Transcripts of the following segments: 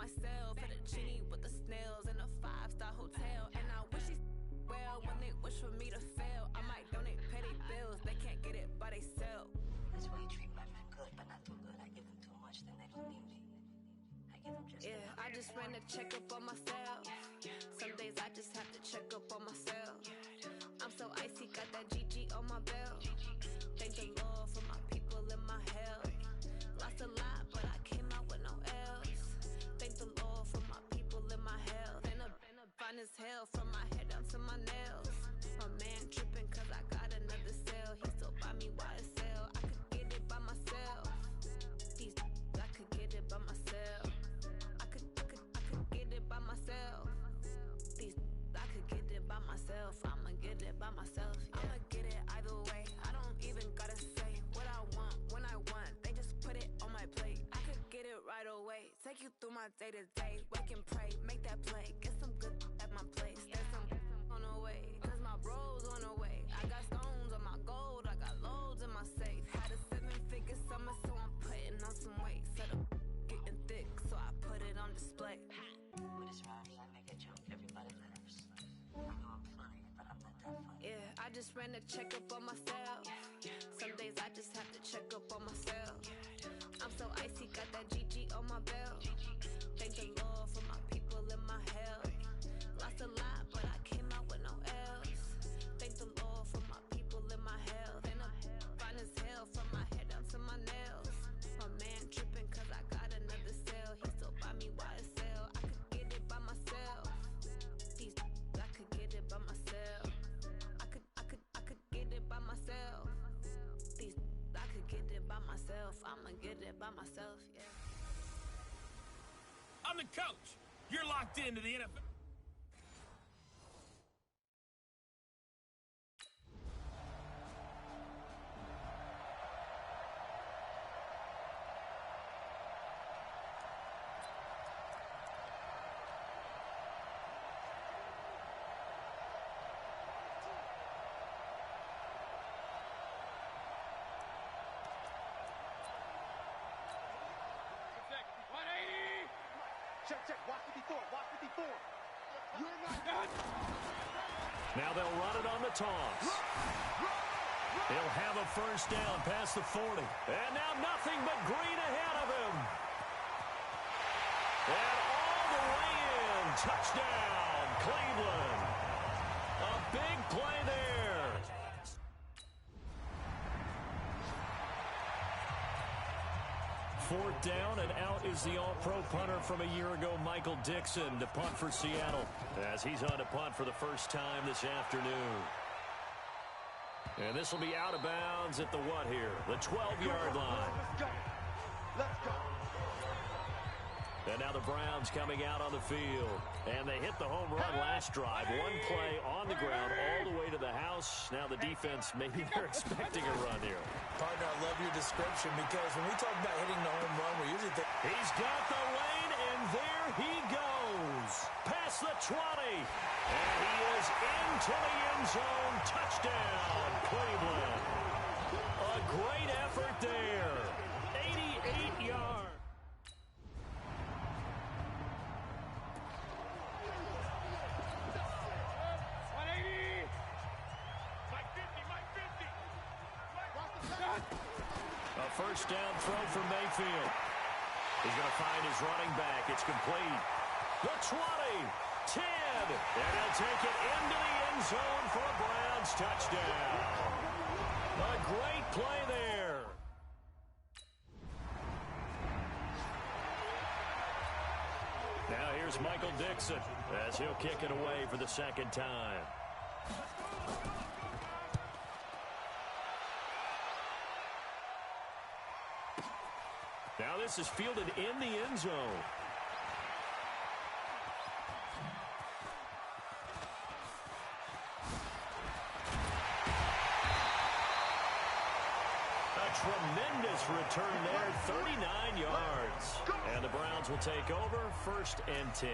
myself at a genie with the snails in a 5-star hotel. And I wish these well when they wish for me to fail. I might donate petty bills, they can't get it by themselves. That's why you treat my men good, but not too good. I give them too much, then they don't need me. I give them just enough. I just ran a checkup on myself. Some days I just have to check up on myself. I'm so icy, got that GG on my belt. Thank the Lord for my people in my health. Lost a lot, but I came out with no else. Thank the Lord for my people in my health. And a fine as hell from my head down to my nails. My man tripping cause I got another cell. He still buy me YSL. I could get it by myself. These I could get it by myself. I could get it by myself. These I could get it by myself. I'ma get it by myself. Yeah. I'ma get it either way. I don't even gotta say what I want when I want. They just put it on my plate. I could get it right away. Take you through my day to day. Wake and pray, make that play. Get some good at my place. There's some on the way, cause my bros on the way. I got stones on my gold. I got loads in my safe. Had a 7-figure summer, so I'm putting on some weight. Set up getting thick, so I put it on display. With his rhymes, I make it jump everybody nerves. I know I'm funny, but I'm not that funny. Yeah, I just ran a checkup on myself. Some days I just have to check up on myself. I'm so icy, got that GG on my belt. Thank the Lord for my people in my health. Lost a lot, but I came out with no else. Thank the Lord for my people in my health. And I'm fine as hell from my head down to my nails. My man tripping cause I got another cell. He still buy me YSL. I could get it by myself. These I could get it by myself. I could get it by myself. These I could get it by myself. I'ma get it by myself, yeah. I'm the coach. You're locked into the NFL. Check, watch 54, watch 54. You're not done. Now they'll run it on the toss. He'll have a first down past the 40. And now nothing but green ahead of him. And all the way in. Touchdown, Cleveland. A big play there. Fourth down, and out is the all-pro punter from a year ago, Michael Dixon, to punt for Seattle, as he's on to punt for the first time this afternoon. And this will be out of bounds at the what here? The 12-yard line. Let's go. Let's go. And now the Browns coming out on the field. And they hit the home run last drive. One play on the ground all the way to the house. Now the defense, maybe they're expecting a run here. Partner, I love your description because when we talk about hitting the home run, we usually think... He's got the lane, and there he goes. Past the 20. And he is into the end zone. Touchdown, Cleveland. A great effort there. 88 yards. A first down throw for Mayfield. He's going to find his running back. It's complete. The 20, 10, and he'll take it into the end zone for a Browns touchdown. A great play there. Now here's Michael Dixon as he'll kick it away for the second time. Now this is fielded in the end zone. A tremendous return there, 39 yards. And the Browns will take over, 1st and 10.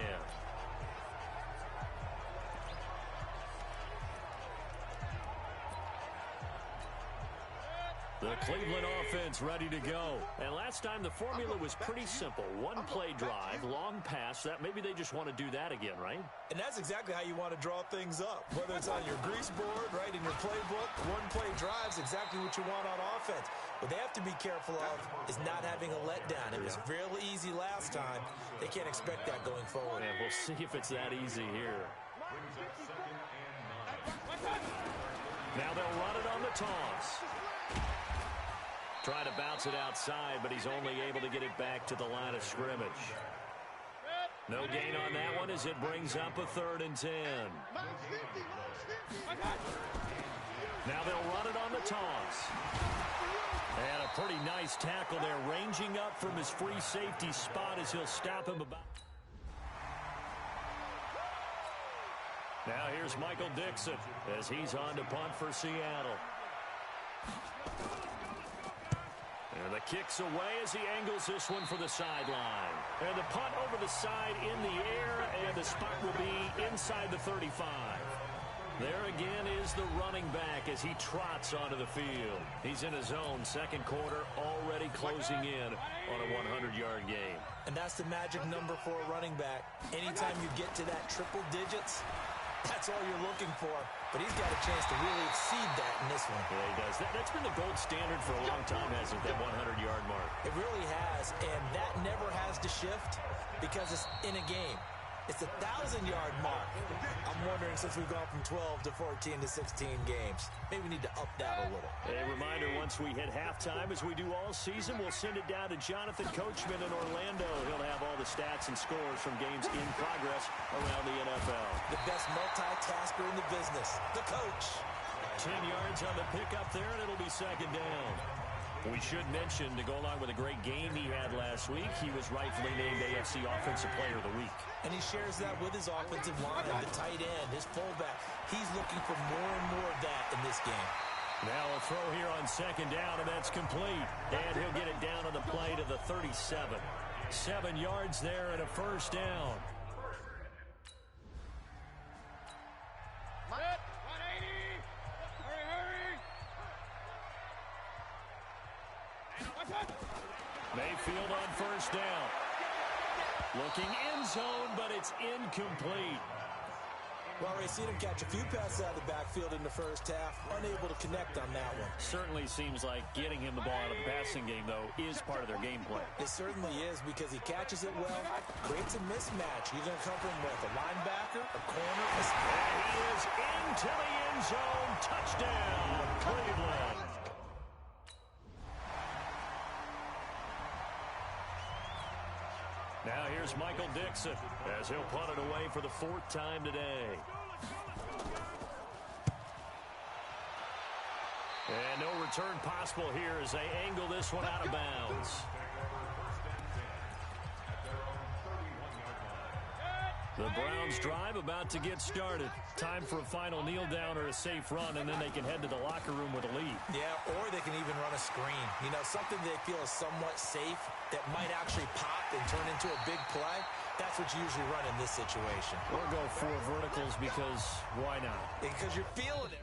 The Cleveland offense ready to go. And last time the formula was pretty simple. One play drive, long pass. That maybe they just want to do that again, right? And that's exactly how you want to draw things up. Whether it's on your grease board, right, in your playbook, one play drive's exactly what you want on offense. What they have to be careful of is not having a letdown. It was real easy last time. They can't expect that going forward. And we'll see if it's that easy here. Now they'll run it on the toss. Trying to bounce it outside, but he's only able to get it back to the line of scrimmage. No gain on that one as it brings up a 3rd and 10. Now they'll run it on the toss. And a pretty nice tackle there, ranging up from his free safety spot as he'll stop him about. Now here's Michael Dixon as he's on to punt for Seattle. And the kick's away as he angles this one for the sideline. And the punt over the side in the air, and the spot will be inside the 35. There again is the running back as he trots onto the field. He's in his own second quarter, already closing in on a 100-yard game. And that's the magic number for a running back. Anytime you get to that triple digits, that's all you're looking for. But he's got a chance to really exceed that in this one. Yeah, he does. That's been the gold standard for a long time, hasn't it, that 100-yard mark? It really has, and that never has to shift because it's in a game. It's a 1,000-yard mark. I'm wondering, since we've gone from 12 to 14 to 16 games, maybe we need to up that a little. A reminder, once we hit halftime, as we do all season, we'll send it down to Jonathan Coachman in Orlando. He'll have all the stats and scores from games in progress around the NFL. The best multitasker in the business, the coach. 10 yards on the pickup there, and it'll be 2nd down. We should mention, to go along with a great game he had last week, he was rightfully named AFC Offensive Player of the Week. And he shares that with his offensive line, the tight end, his fullback. He's looking for more and more of that in this game. Now a throw here on 2nd down, and that's complete. And he'll get it down on the play to the 37. 7 yards there and a 1st down. Mayfield on 1st down. Looking end zone, but it's incomplete. Well, we've seen him catch a few passes out of the backfield in the first half. Unable to connect on that one. Certainly seems like getting him the ball out of the passing game, though, is part of their game plan. It certainly is, because he catches it well, creates a mismatch. He's going to cover him with a linebacker, a corner. And he is into the end zone. Touchdown, Cleveland. Now here's Michael Dixon as he'll punt it away for the 4th time today. And no return possible here as they angle this one out of bounds. The Browns drive about to get started. Time for a final kneel down or a safe run, and then they can head to the locker room with a lead. Yeah, or they can even run a screen. You know, something they feel is somewhat safe that might actually pop and turn into a big play. That's what you usually run in this situation. Or go 4 verticals because why not? Because you're feeling it.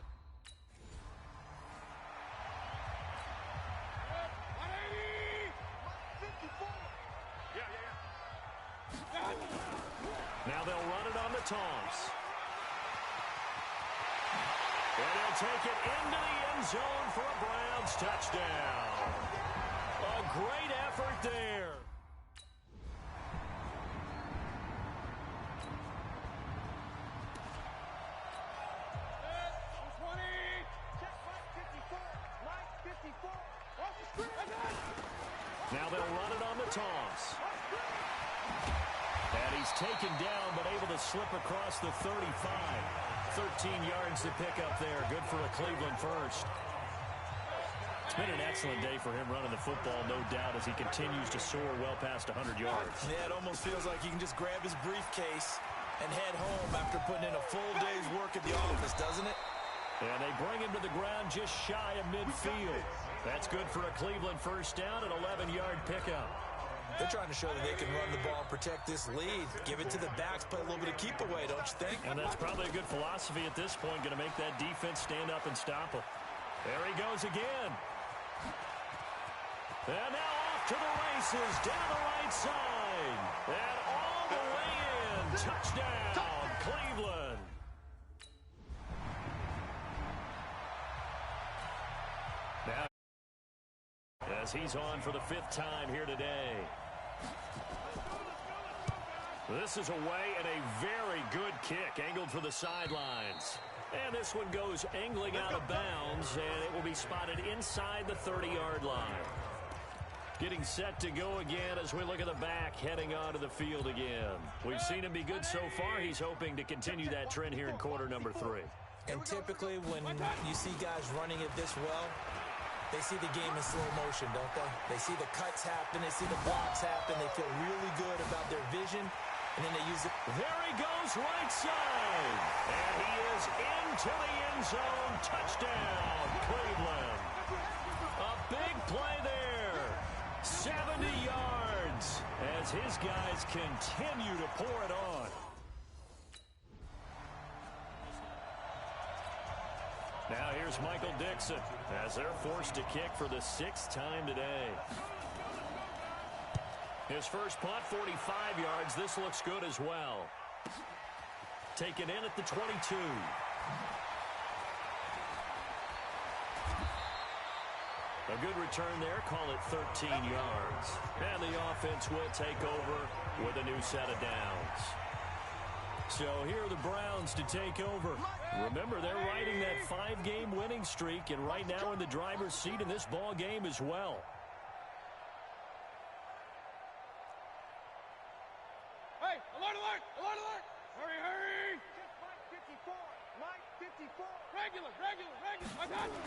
Now they'll run it on the toss. And he'll take it into the end zone for a Browns touchdown. A great effort there. Now they'll run it on the toss. And he's taken down, but able to slip across the 35. 13 yards to pick up there. Good for a Cleveland first. It's been an excellent day for him running the football, no doubt, as he continues to soar well past 100 yards. Yeah, it almost feels like he can just grab his briefcase and head home after putting in a full day's work at the office, doesn't it? And they bring him to the ground just shy of midfield. That's good for a Cleveland first down, an 11-yard pickup. They're trying to show that they can run the ball and protect this lead. Give it to the backs, play a little bit of keep away, don't you think? And that's probably a good philosophy at this point, going to make that defense stand up and stop him. There he goes again. And now off to the races, down the right side. And all the way in. Touchdown, Cleveland. Now, as he's on for the 5th time here today. This is away and a very good kick, angled for the sidelines. And this one goes angling out of bounds, and it will be spotted inside the 30-yard line. Getting set to go again as we look at the back, heading onto the field again. We've seen him be good so far. He's hoping to continue that trend here in quarter number 3. And typically when you see guys running it this well, they see the game in slow motion, don't they? They see the cuts happen, they see the blocks happen, they feel really good about their vision, and then they use it. There he goes, right side. And he is into the end zone. Touchdown, Cleveland. A big play there. 70 yards as his guys continue to pour it on. Now here's Michael Dixon as they're forced to kick for the 6th time today. His first punt, 45 yards. This looks good as well. Taken in at the 22. A good return there. Call it 13 yards. And the offense will take over with a new set of downs. So here are the Browns to take over. Remember, they're riding that 5-game winning streak, and right now in the driver's seat in this ball game as well. Hey, alert, alert, alert, alert! Hurry, hurry! Mike 54, Mike 54. Regular. I got it.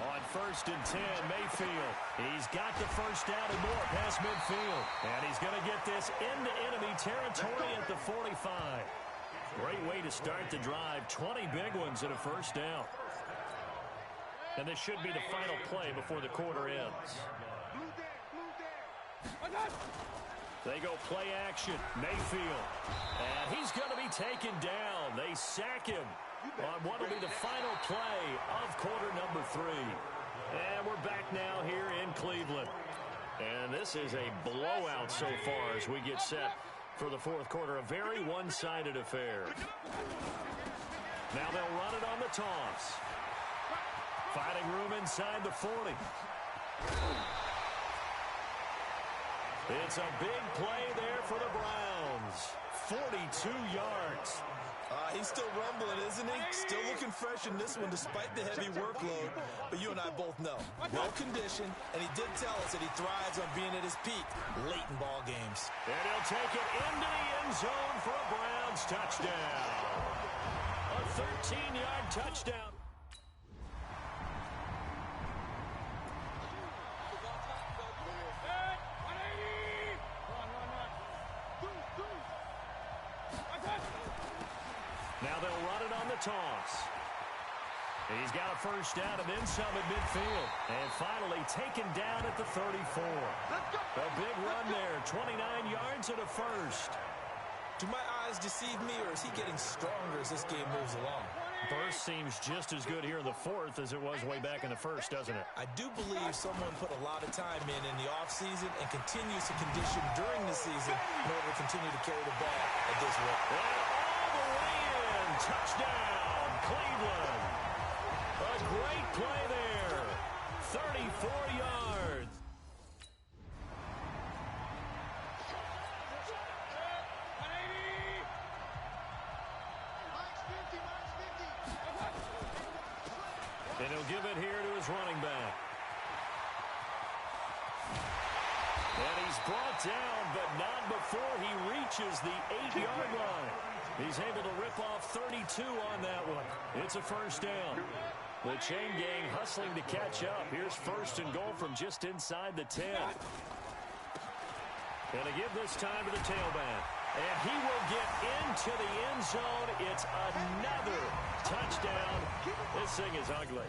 On 1st and 10, Mayfield. He's got the first down and more past midfield. And he's going to get this into enemy territory at the 45. Great way to start the drive. 20 big ones and a first down. And this should be the final play before the quarter ends. They go play action. Mayfield. And he's going to be taken down. They sack him on what will be the final play of quarter number 3. And we're back now here in Cleveland. And this is a blowout so far as we get set for the 4th quarter. A very one-sided affair. Now they'll run it on the toss. Finding room inside the 40. It's a big play there for the Browns. 42 yards. He's still rumbling, isn't he? Still looking fresh in this one despite the heavy workload. But you and I both know, well conditioned, and he did tell us that he thrives on being at his peak late in ball games. And he'll take it into the end zone for a Browns touchdown. A 13-yard touchdown. Now they'll run it on the toss. He's got a first down and then some at midfield. And finally taken down at the 34. A big run there, 29 yards and a first. Do my eyes deceive me, or is he getting stronger as this game moves along? Burst seems just as good here in the 4th as it was way back in the 1st, doesn't it? I do believe someone put a lot of time in the offseason and continues to condition during the season in order to continue to carry the ball at this rate. And all the way in. Touchdown, Cleveland. A great play there. 34 yards. And he'll give it here to his running back. And he's brought down, but not before he reaches the 8-yard line. He's able to rip off 32 on that one. It's a first down. The chain gang hustling to catch up. Here's 1st and goal from just inside the 10. And to give this time to the tailback. And he will get into the end zone. It's another touchdown. This thing is ugly.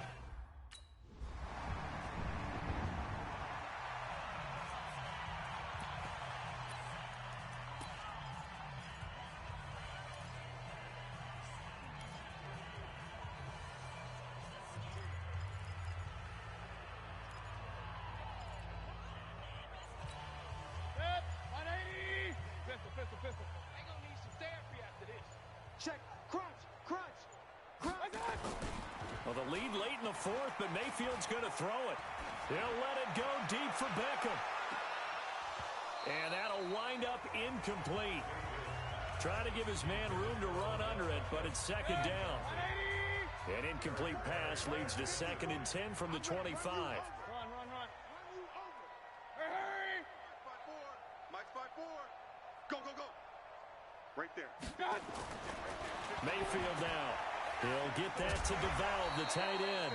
The lead late in the fourth, but Mayfield's going to throw it. He'll let it go deep for Beckham. And that'll wind up incomplete. Trying to give his man room to run under it, but it's second down. An incomplete pass leads to 2nd and 10 from the 25. Run. Hurry! 5-4. Mike's 5-4. Go. Right there. Mayfield now. He'll get that to DeValve, the tight end.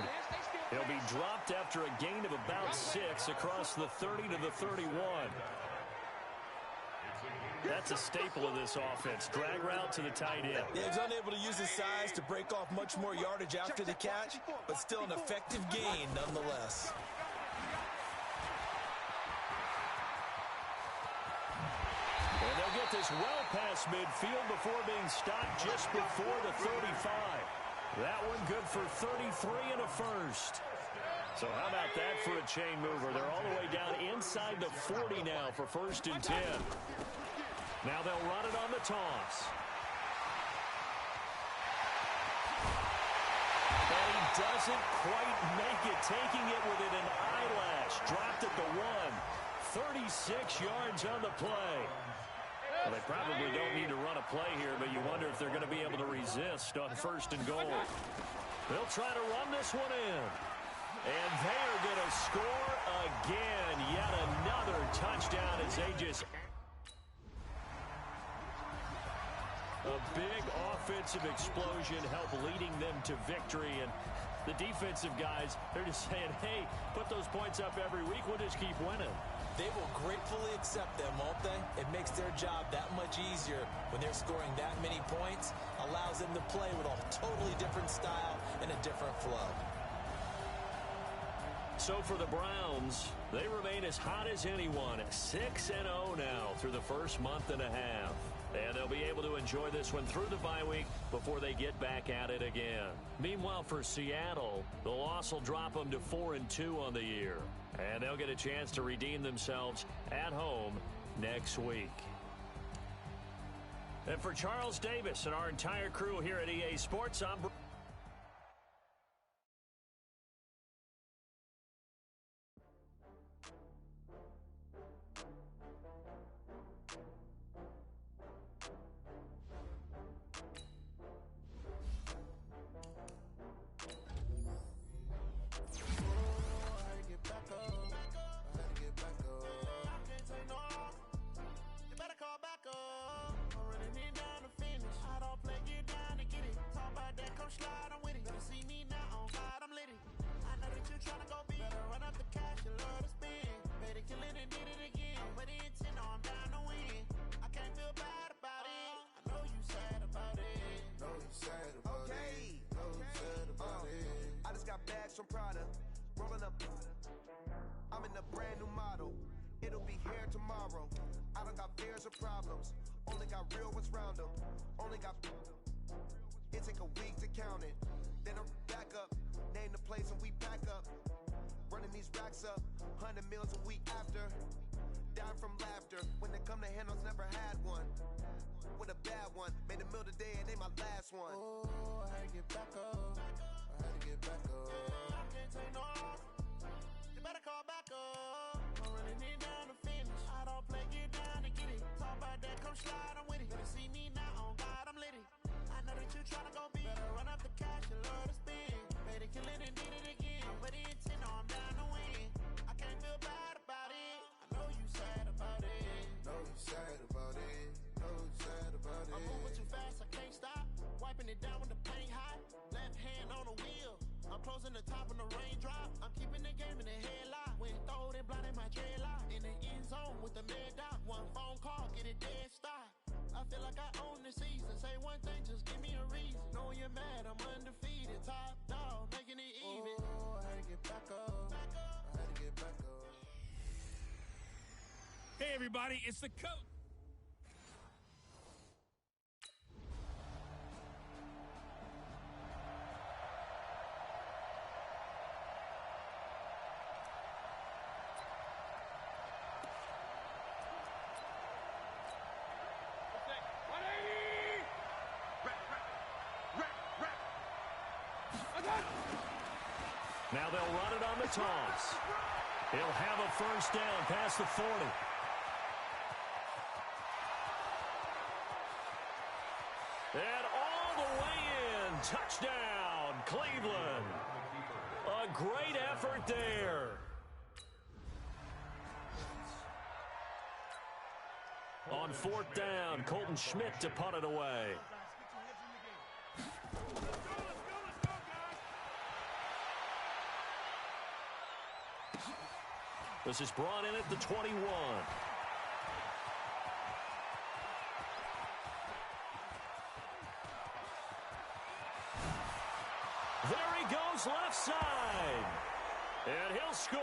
He'll be dropped after a gain of about 6 across the 30 to the 31. That's a staple of this offense. Drag route to the tight end. Yeah, he's unable to use his size to break off much more yardage after the catch, but still an effective gain nonetheless. And they'll get this well past midfield before being stopped just before the 35. That one good for 33 and a first. So how about that for a chain mover? They're all the way down inside the 40 now for 1st and 10. Now they'll run it on the toss. But he doesn't quite make it, taking it within an eyelash. Dropped at the 1. 36 yards on the play. Well, they probably don't need to run a play here, but you wonder if they're going to be able to resist on 1st and goal. They'll try to run this one in. And they are going to score again. Yet another touchdown as they just... A big offensive explosion helped leading them to victory. And the defensive guys, they're just saying, hey, put those points up every week. We'll just keep winning. They will gratefully accept them, won't they? It makes their job that much easier when they're scoring that many points. Allows them to play with a totally different style and a different flow. So for the Browns, they remain as hot as anyone at 6-0 now through the first month and a half. And they'll be able to enjoy this one through the bye week before they get back at it again. Meanwhile, for Seattle, the loss will drop them to 4-2 on the year. And they'll get a chance to redeem themselves at home next week. And for Charles Davis and our entire crew here at EA Sports, I'm... From Prada, rolling up. I'm in a brand new model. It'll be here tomorrow. I don't got fears or problems. Only got real ones round them. Only got. It take a week to count it. Then I'm back up. Name the place and we pack up. Running these racks up. 100 meals a week after. Down from laughter. When they come to handles, never had one. With a bad one. Made a meal today and they my last one. Oh, I had to get back up. I had to get back up. You better call back up. I'm running it down to finish. I don't play, get down and get it. Talk about that, come slide, I'm with it. Better see me now, on God, I'm litty. I know that you tryna go big. Better run up the cash, you love to spin. Made it, kill it, and did it again. But the intent, no, I'm down to win. I can't feel bad about it. I know you sad about it. Know you sad about it. Know you sad about it. I'm moving too fast, I can't stop. Wiping it down with the paint hot. Left hand on the wheel. I'm closing the top when the raindrop. I'm keeping the game in the headlock. When throwed and blinded my dreadlock. In the end zone with the mad dot. One phone call, get it dead stop. I feel like I own the season. Say one thing, just give me a reason. Knowing you're mad, I'm undefeated. Top dog, making it even. Oh, I had to get back up. I had to get back up. Hey, everybody, it's the coach. Now they'll run it on the toss. He'll have a first down past the 40. And all the way in. Touchdown, Cleveland. A great effort there. On fourth down, Colton Schmidt to punt it away. This is brought in at the 21. There he goes left side. And he'll score.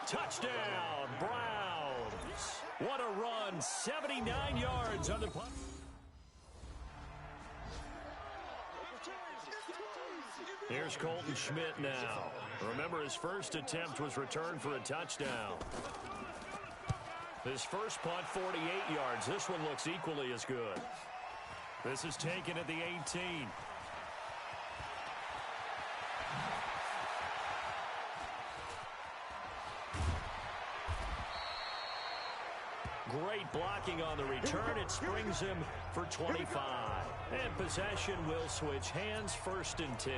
Touchdown, Browns. What a run. 79 yards on the punt. Here's Colton Schmidt now. Remember, his first attempt was returned for a touchdown. His first punt, 48 yards. This one looks equally as good. This is taken at the 18. Great blocking on the return. It springs him for 25. And possession will switch hands, 1st and 10.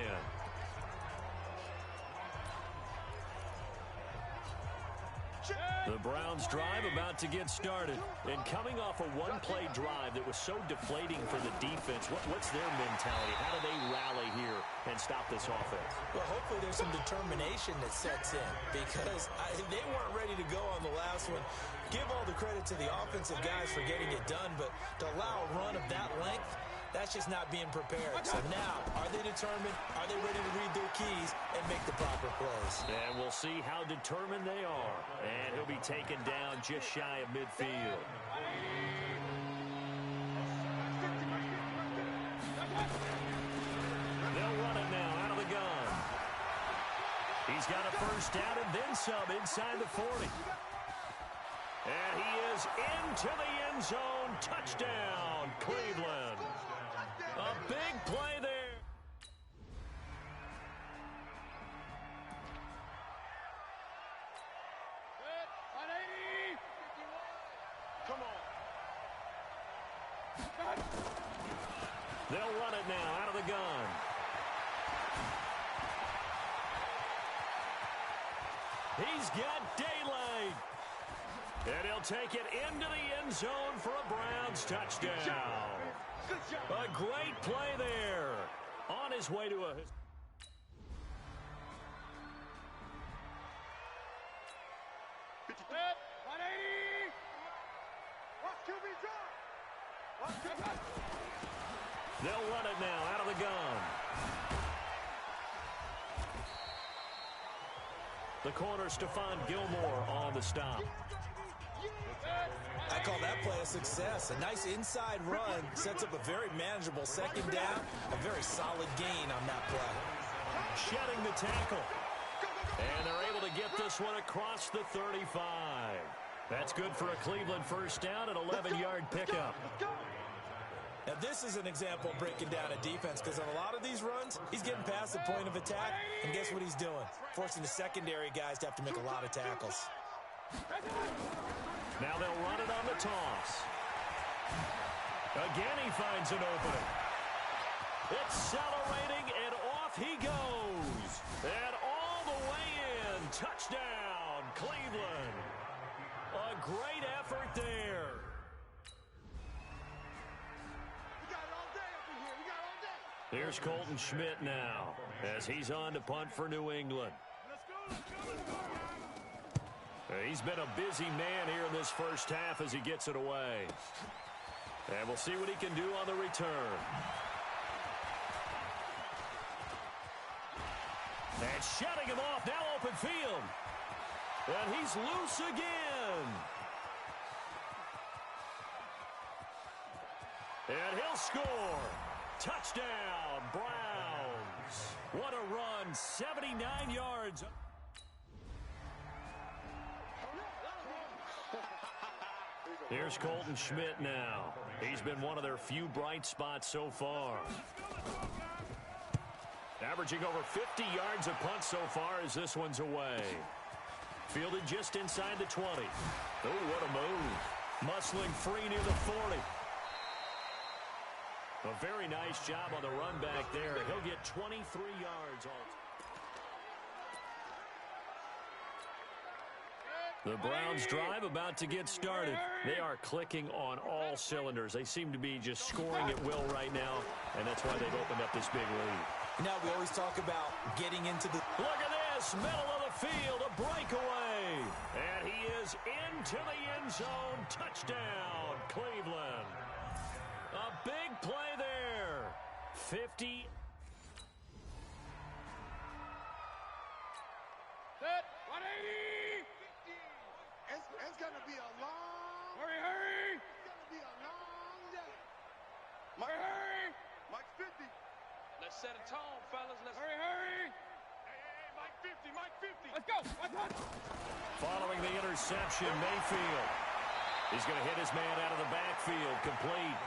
The Browns drive about to get started. And coming off a one-play drive that was so deflating for the defense, what's their mentality? How do they rally here and stop this offense? Well, hopefully there's some determination that sets in because they weren't ready to go on the last one. Give all the credit to the offensive guys for getting it done, but to allow a run of that length, that's just not being prepared. So now, are they determined? Are they ready to read their keys and make the proper plays? And we'll see how determined they are. And he'll be taken down just shy of midfield. They'll run it now out of the gun. He's got a first down and then some inside the 40. And he is into the end zone. Touchdown, Cleveland. A big play there. On 80. Come on. They'll run it now out of the gun. He's got daylight. And he'll take it into the end zone for a Browns touchdown. A great play there. On his way to a... On 80. Watch QB drop. Watch QB. They'll run it now out of the gun. The corner, Stephon Gilmore on the stop. I call that play a success. A nice inside run sets up a very manageable second down. A very solid gain on that play. Shedding the tackle. And they're able to get this one across the 35. That's good for a Cleveland first down, an 11-yard pickup. Now, this is an example of breaking down a defense because on a lot of these runs, he's getting past the point of attack, and guess what he's doing? Forcing the secondary guys to have to make a lot of tackles. Now they'll run it on the toss. Again, he finds an opening. Accelerating, and off he goes. And all the way in. Touchdown, Cleveland. A great effort there. Here's Colton Schmidt now as he's on to punt for New England. He's been a busy man here in this first half as he gets it away. And we'll see what he can do on the return. And shutting him off, now open field. And he's loose again. And he'll score. Touchdown, Browns. What a run, 79 yards. Here's Colton Schmidt now. He's been one of their few bright spots so far. Averaging over 50 yards a punt so far as this one's away. Fielded just inside the 20. Oh, what a move. Muscling free near the 40. A very nice job on the run back there. He'll get 23 yards all. The Browns drive about to get started. They are clicking on all cylinders. They seem to be just scoring at will right now, and that's why they've opened up this big lead. Now we always talk about getting into the... Look at this, middle of the field, a breakaway. And he is into the end zone. Touchdown, Cleveland. A big play there. 50. Set. 180. It's going to be a long... Hurry. It's going to be a long day. Hurry. Mike 50. Let's set a tone, fellas. Hurry. Hey, Mike 50, Mike 50. Let's go. Following the interception, Mayfield. He's going to hit his man out of the backfield, complete.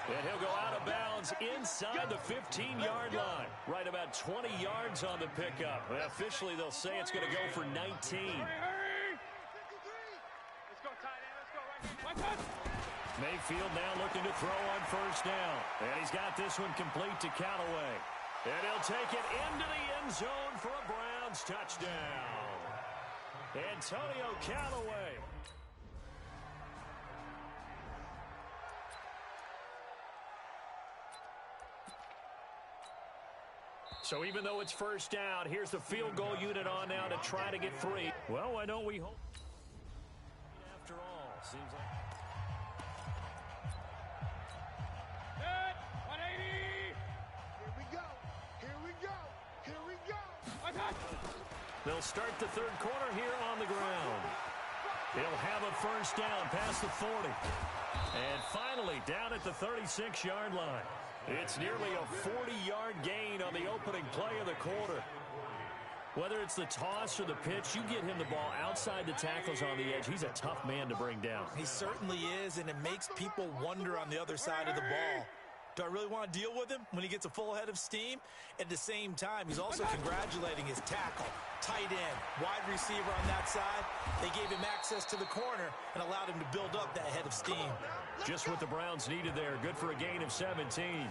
And he'll go out of bounds inside the 15-yard line. Right about 20 yards on the pickup. Well, officially, they'll say it's going to go for 19. Hurry. Let's go, tight end. Let's go right here. Mayfield now looking to throw on first down. And he's got this one complete to Callaway. And he'll take it into the end zone for a Browns touchdown. Antonio Callaway. So even though it's first down, here's the field goal unit on now to try to get 3. Well, why don't we hope? After all, seems like... 180. Here we go. They'll start the third quarter here on the ground. He'll have a first down past the 40. And finally down at the 36-yard line. It's nearly a 40-yard gain on the opening play of the quarter. Whether it's the toss or the pitch, you get him the ball outside the tackles on the edge. He's a tough man to bring down. He certainly is, and it makes people wonder on the other side of the ball. Do I really want to deal with him when he gets a full head of steam? At the same time, he's also congratulating his tackle, tight end, wide receiver on that side. They gave him access to the corner and allowed him to build up that head of steam. Just what the Browns needed there. Good for a gain of 17.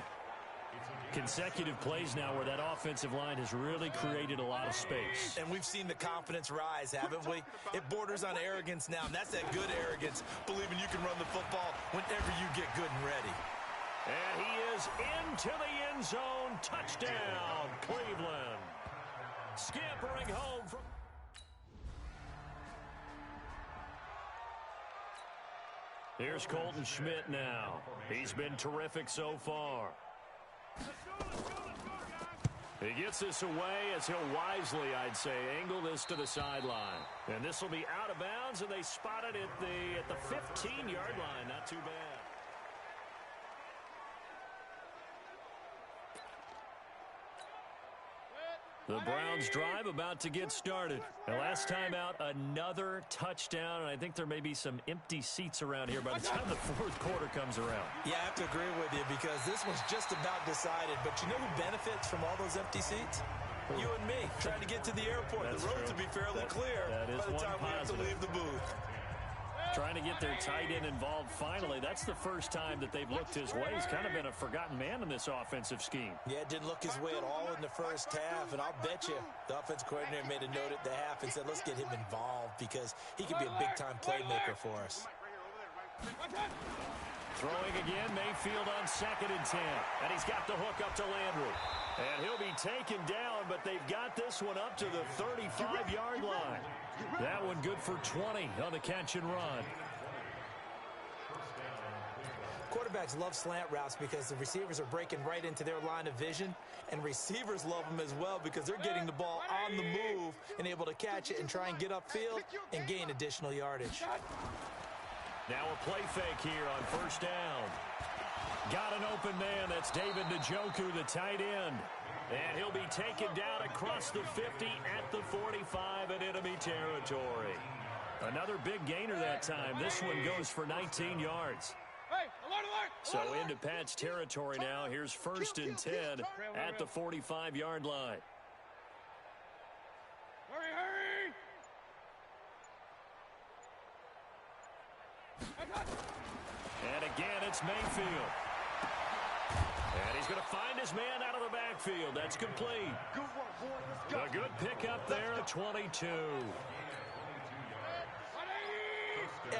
Consecutive plays now where that offensive line has really created a lot of space. And we've seen the confidence rise, haven't we? It borders on arrogance now, and that's that good arrogance, believing you can run the football whenever you get good and ready. And he is into the end zone. Touchdown, Cleveland. Scampering home from... Here's Colton Schmidt now. He's been terrific so far. He gets this away as he'll wisely, I'd say, angle this to the sideline. And this will be out of bounds, and they spot it at the 15-yard line. Not too bad. The Browns drive about to get started. The last time out, another touchdown, and I think there may be some empty seats around here by the time the fourth quarter comes around. Yeah, I have to agree with you because this one's just about decided. But you know who benefits from all those empty seats? You and me, trying to get to the airport. That's the roads true. will be fairly clear that is by the time we have to leave the booth. Trying to get their tight end involved finally. That's the first time that they've looked his way. He's kind of been a forgotten man in this offensive scheme. Yeah, it didn't look his way at all in the first half, and I'll bet you the offense coordinator made a note at the half and said, let's get him involved because he could be a big-time playmaker for us. Throwing again, Mayfield on 2nd and 10. And he's got the hook up to Landry. And he'll be taken down, but they've got this one up to the 35-yard line. That one good for 20 on the catch and run. Quarterbacks love slant routes because the receivers are breaking right into their line of vision, and receivers love them as well because they're getting the ball on the move and able to catch it and try and get upfield and gain additional yardage. Now a play fake here on first down. Got an open man. That's David Njoku, the tight end. And he'll be taken down across the 50 at the 45 in enemy territory. Another big gainer that time. This one goes for 19 yards. Hey, So into Pat's territory now. Here's 1st and 10 at the 45-yard line. Hurry! And again, it's Mayfield. And he's going to find his man out of the backfield. That's complete. A good pickup there at 22.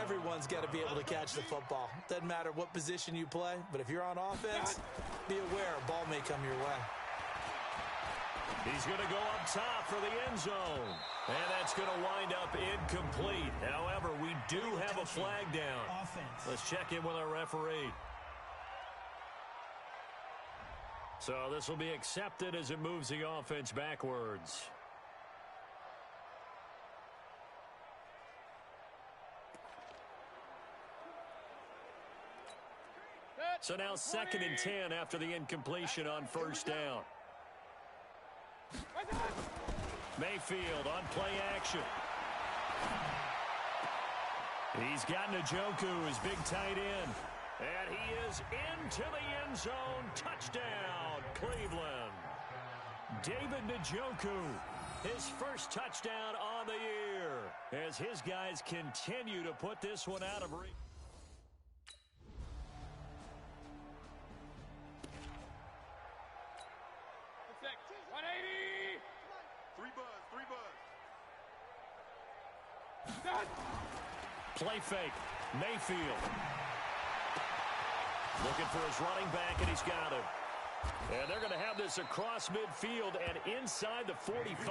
Everyone's got to be able to catch the football. Doesn't matter what position you play, but if you're on offense, be aware a ball may come your way. He's going to go up top for the end zone. And that's going to wind up incomplete. However, we do have a flag down. Let's check in with our referee. So this will be accepted as it moves the offense backwards. So now 2nd and 10 after the incompletion on 1st down. Mayfield on play action. He's got Njoku, his big tight end. And he is into the end zone. Touchdown, Cleveland. David Njoku, his first touchdown on the year, as his guys continue to put this one out of reach. Play fake. Mayfield. Looking for his running back, and he's got him. And they're going to have this across midfield and inside the 45.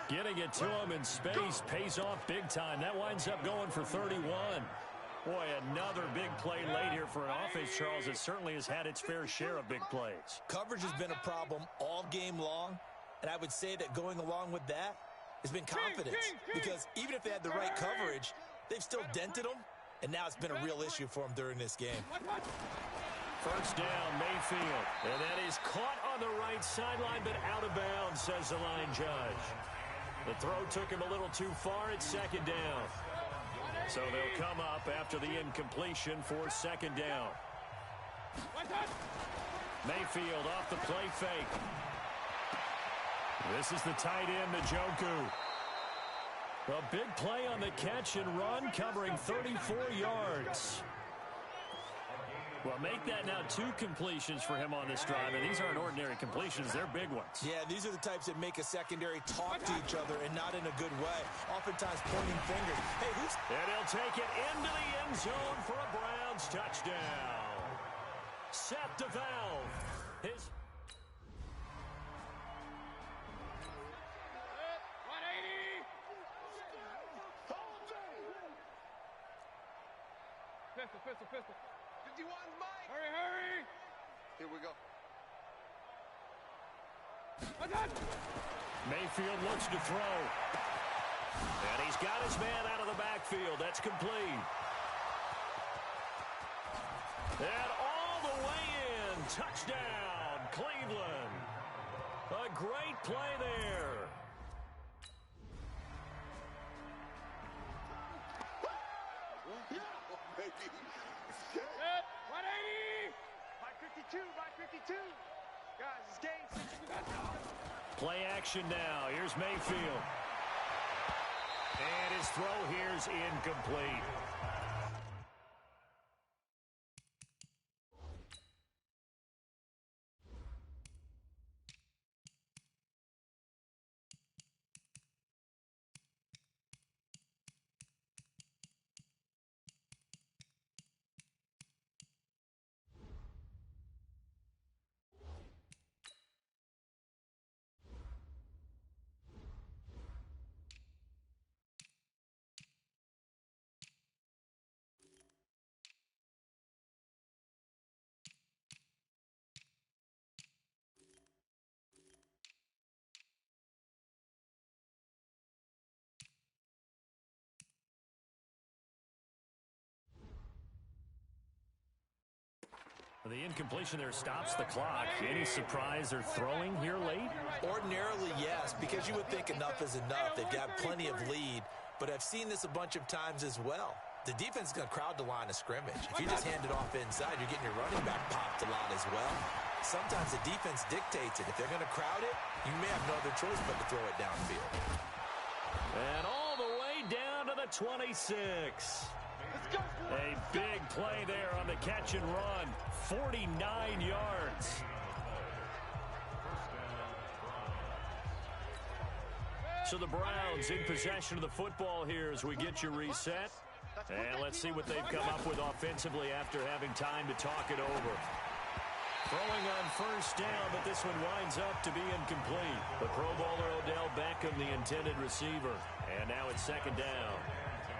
Getting it to him in space pays off big time. That winds up going for 31. Boy, another big play late here for an offense, Charles, that certainly has had its fair share of big plays. Coverage has been a problem all game long, and I would say that going along with that has been confidence. Because even if they had the right coverage, they've still dented them, and now it's been a real issue for them during this game. 1st down, Mayfield. And that is caught on the right sideline, but out of bounds, says the line judge. The throw took him a little too far at 2nd down. So they'll come up after the incompletion for 2nd down. Mayfield off the play fake. This is the tight end, Njoku. A big play on the catch and run, covering 34 yards. Well, make that now 2 completions for him on this drive, and these aren't ordinary completions. They're big ones. Yeah, these are the types that make a secondary talk to each other and not in a good way, oftentimes pointing fingers. Hey, who's... And he'll take it into the end zone for a Browns touchdown. Seth DeValve. His... Pistol. 51, Mike. Hurry. Here we go. Mayfield looks to throw. And he's got his man out of the backfield. That's complete. And all the way in. Touchdown, Cleveland. A great play there. By 52. Guys, it's game. Play action now. Here's Mayfield. And his throw here's incomplete. The incompletion there stops the clock. Any surprise they're throwing here late? Ordinarily, yes, because you would think enough is enough. They've got plenty of lead, but I've seen this a bunch of times as well. The defense is going to crowd the line of scrimmage. If you just hand it off inside, you're getting your running back popped a lot as well. Sometimes the defense dictates it. If they're going to crowd it, you may have no other choice but to throw it downfield. And all the way down to the 26. A big play there on the catch and run. 49 yards. So the Browns in possession of the football here as we get you reset. And let's see what they've come up with offensively after having time to talk it over. Throwing on first down, but this one winds up to be incomplete. The Pro Bowler Odell Beckham, the intended receiver. And now it's second down.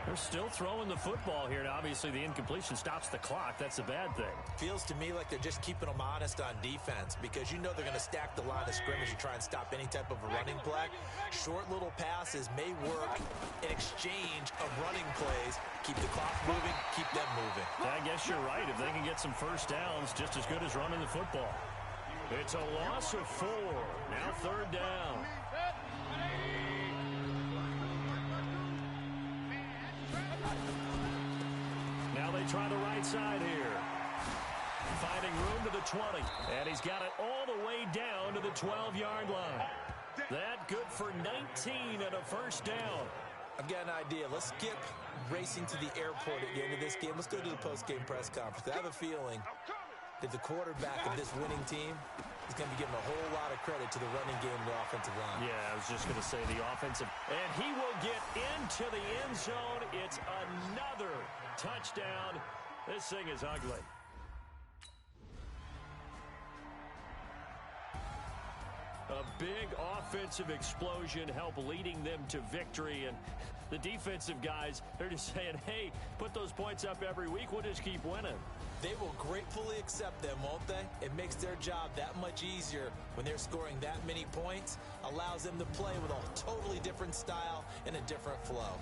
They're still throwing the football here, and obviously the incompletion stops the clock. That's a bad thing. Feels to me like they're just keeping them honest on defense because you know they're going to stack the line of scrimmage and try and stop any type of a running play. Short little passes may work in exchange of running plays. Keep the clock moving, keep them moving. I guess you're right. If they can get some first downs, just as good as running the football. It's a loss of 4. Now third down. Now they try the right side here. Finding room to the 20. And he's got it all the way down to the 12-yard line. That good for 19 and a first down. I've got an idea. Let's skip racing to the airport at the end of this game. Let's go to the post-game press conference. I have a feeling that the quarterback of this winning team is going to be giving a whole lot of credit to the running game and the offensive line. Yeah, I was just going to say the offensive. And he will get into the end zone. It's another touchdown. This thing is ugly. A big offensive explosion helped leading them to victory. And the defensive guys, they're just saying, hey, put those points up every week. We'll just keep winning. They will gratefully accept them, won't they? It makes their job that much easier when they're scoring that many points. Allows them to play with a totally different style and a different flow.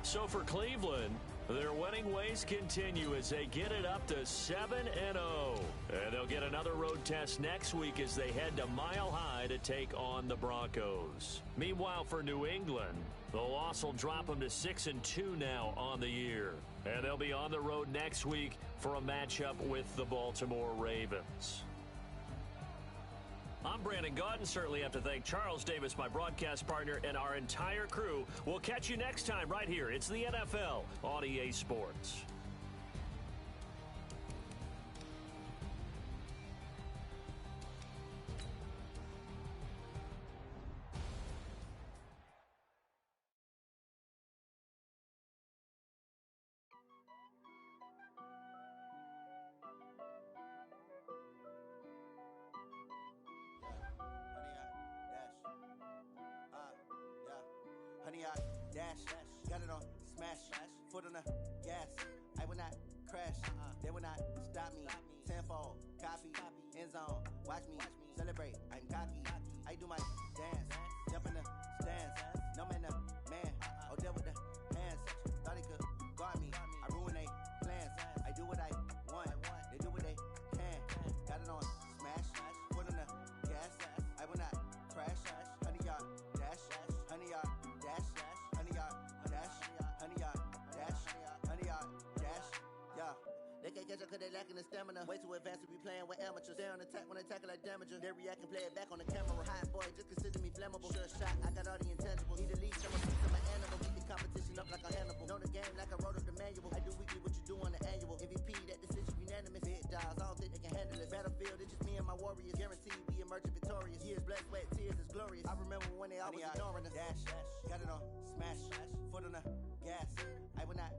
So for Cleveland, their winning ways continue as they get it up to 7-0. And they'll get another road test next week as they head to Mile High to take on the Broncos. Meanwhile, for New England, the loss will drop them to 6-2 now on the year. And they'll be on the road next week for a matchup with the Baltimore Ravens. I'm Brandon Gaudin. Certainly have to thank Charles Davis, my broadcast partner, and our entire crew. We'll catch you next time right here. It's the NFL on EA Sports. Honey, I dash, got it on smash, foot on the gas. I will not crash, they will not stop me. Tenfold, copy, end zone, watch me celebrate. I'm cocky, I do my dance, jump in the stands. No man, the man, Odell with the hands. Thought he could guard me, I ruin they plans. I do what I want, they do what they can. Got it on smash, foot on the gas. I will not crash, honey, y'all dash, honey, y'all. They can't catch up cause they lacking the stamina. Way too advanced to be playing with amateurs. They on attack when they tackle like damager. They react and play it back on the camera. Hot boy, just consider me flammable. Sure shot, I got all the intangibles. Need a lead, I'm a piece of my animal. Beat the competition up like a Hannibal. Know the game like I wrote up the manual. I do weekly what you do on the annual. MVP, that decision unanimous. Big dogs, I don't think they can handle it. Battlefield, it's just me and my warriors. Guaranteed we emerging victorious. Years, blood, sweat, tears is glorious. I remember when they always ignoring us. Dash, got it on smash, foot on the gas. I will not